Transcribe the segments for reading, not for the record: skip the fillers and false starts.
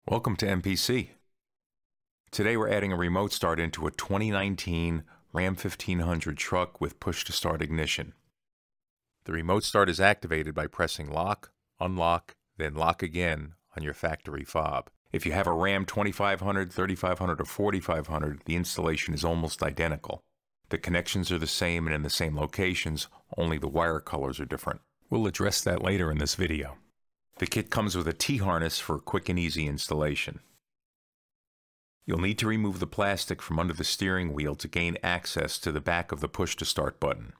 Welcome to MPC. Today we're adding a remote start into a 2019 Ram 1500 truck with push-to-start ignition. The remote start is activated by pressing lock, unlock, then lock again on your factory fob. If you have a Ram 2500, 3500, or 4500, the installation is almost identical. The connections are the same and in the same locations, only the wire colors are different. We'll address that later in this video. The kit comes with a T-harness for a quick and easy installation. You'll need to remove the plastic from under the steering wheel to gain access to the back of the push-to-start button.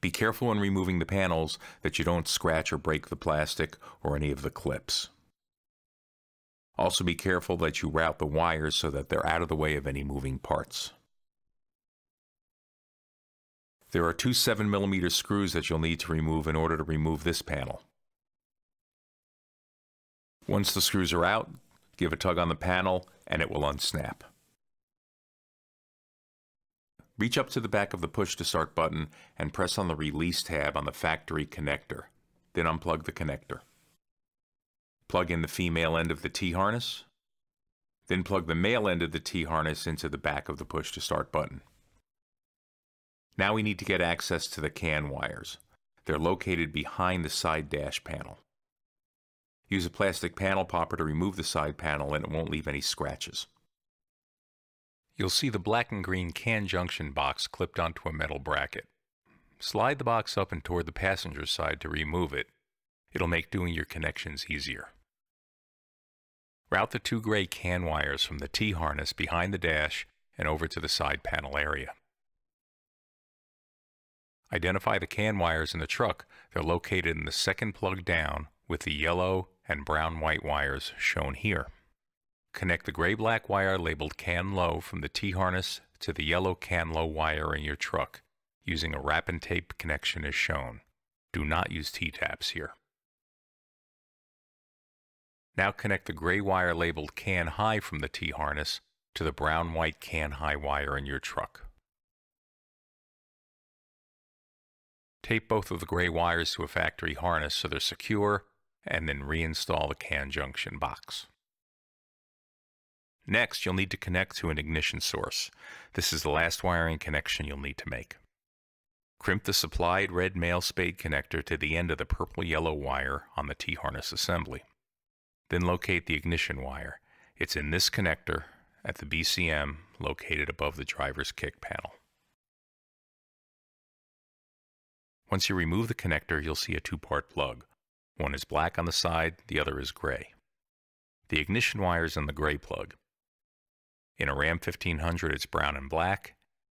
Be careful when removing the panels that you don't scratch or break the plastic or any of the clips. Also be careful that you route the wires so that they're out of the way of any moving parts. There are two 7mm screws that you'll need to remove in order to remove this panel. Once the screws are out, give a tug on the panel and it will unsnap. Reach up to the back of the push-to-start button and press on the release tab on the factory connector. Then unplug the connector. Plug in the female end of the T-harness. Then plug the male end of the T-harness into the back of the push-to-start button. Now we need to get access to the CAN wires. They're located behind the side dash panel. Use a plastic panel popper to remove the side panel and it won't leave any scratches. You'll see the black and green CAN junction box clipped onto a metal bracket. Slide the box up and toward the passenger side to remove it. It'll make doing your connections easier. Route the two gray CAN wires from the T-harness behind the dash and over to the side panel area. Identify the CAN wires in the truck. They're located in the second plug down with the yellow and brown-white wires shown here. Connect the gray-black wire labeled CAN low from the T-harness to the yellow CAN low wire in your truck using a wrap and tape connection as shown. Do not use T-taps here. Now connect the gray wire labeled CAN high from the T-harness to the brown-white CAN high wire in your truck. Tape both of the gray wires to a factory harness so they're secure, and then reinstall the CAN junction box. Next, you'll need to connect to an ignition source. This is the last wiring connection you'll need to make. Crimp the supplied red male spade connector to the end of the purple-yellow wire on the T-harness assembly. Then locate the ignition wire. It's in this connector at the BCM located above the driver's kick panel. Once you remove the connector, you'll see a two-part plug. One is black on the side, the other is gray. The ignition wire is in the gray plug. In a Ram 1500, it's brown and black.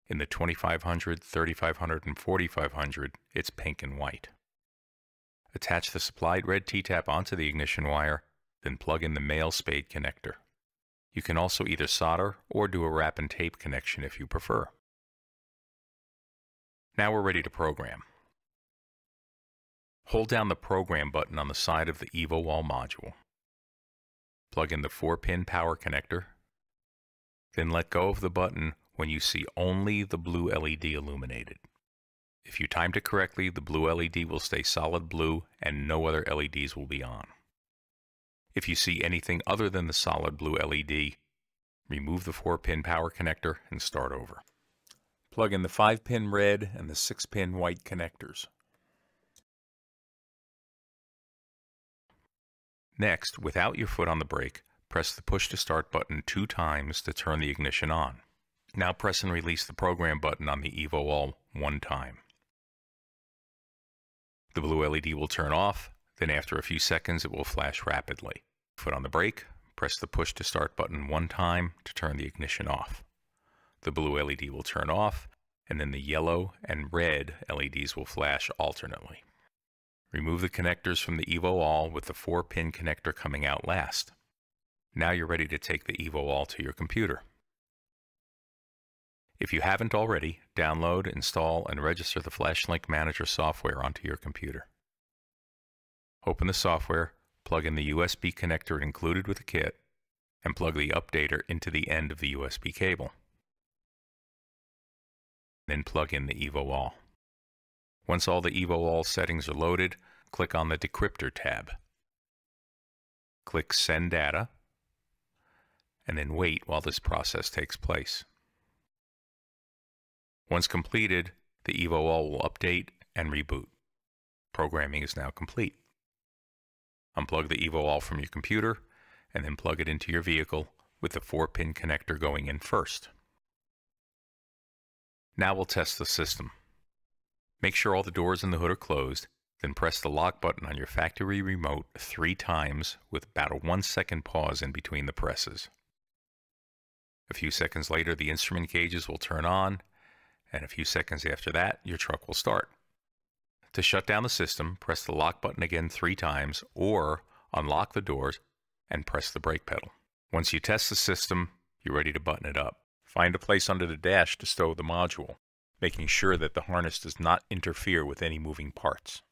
In the 2500, 3500, and 4500, it's pink and white. Attach the supplied red T-tap onto the ignition wire, then plug in the male spade connector. You can also either solder or do a wrap and tape connection if you prefer. Now we're ready to program. Hold down the Program button on the side of the EvoWall module. Plug in the 4-pin power connector. Then let go of the button when you see only the blue LED illuminated. If you timed it correctly, the blue LED will stay solid blue and no other LEDs will be on. If you see anything other than the solid blue LED, remove the 4-pin power connector and start over. Plug in the 5-pin red and the 6-pin white connectors. Next, without your foot on the brake, press the push-to-start button 2 times to turn the ignition on. Now press and release the program button on the EvoWall 1 time. The blue LED will turn off, then after a few seconds it will flash rapidly. Foot on the brake, press the push-to-start button 1 time to turn the ignition off. The blue LED will turn off, and then the yellow and red LEDs will flash alternately. Remove the connectors from the EvoWall with the 4-pin connector coming out last. Now you're ready to take the EvoWall to your computer. If you haven't already, download, install, and register the FlashLink Manager software onto your computer. Open the software, plug in the USB connector included with the kit, and plug the updater into the end of the USB cable. Then plug in the EvoWall. Once all the EvoWall settings are loaded, click on the Decryptor tab. Click Send Data, and then wait while this process takes place. Once completed, the Evo All will update and reboot. Programming is now complete. Unplug the Evo All from your computer and then plug it into your vehicle with the 4-pin connector going in first. Now we'll test the system. Make sure all the doors in the hood are closed, then press the lock button on your factory remote 3 times with about a 1-second pause in between the presses. A few seconds later, the instrument gauges will turn on, and a few seconds after that, your truck will start. To shut down the system, press the lock button again 3 times, or unlock the doors and press the brake pedal. Once you test the system, you're ready to button it up. Find a place under the dash to stow the module, making sure that the harness does not interfere with any moving parts.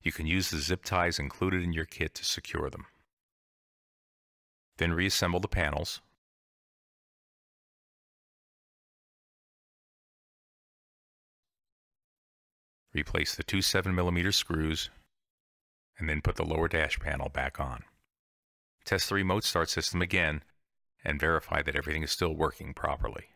You can use the zip ties included in your kit to secure them. Then reassemble the panels. Replace the 2 7mm screws, and then put the lower dash panel back on. Test the remote start system again and verify that everything is still working properly.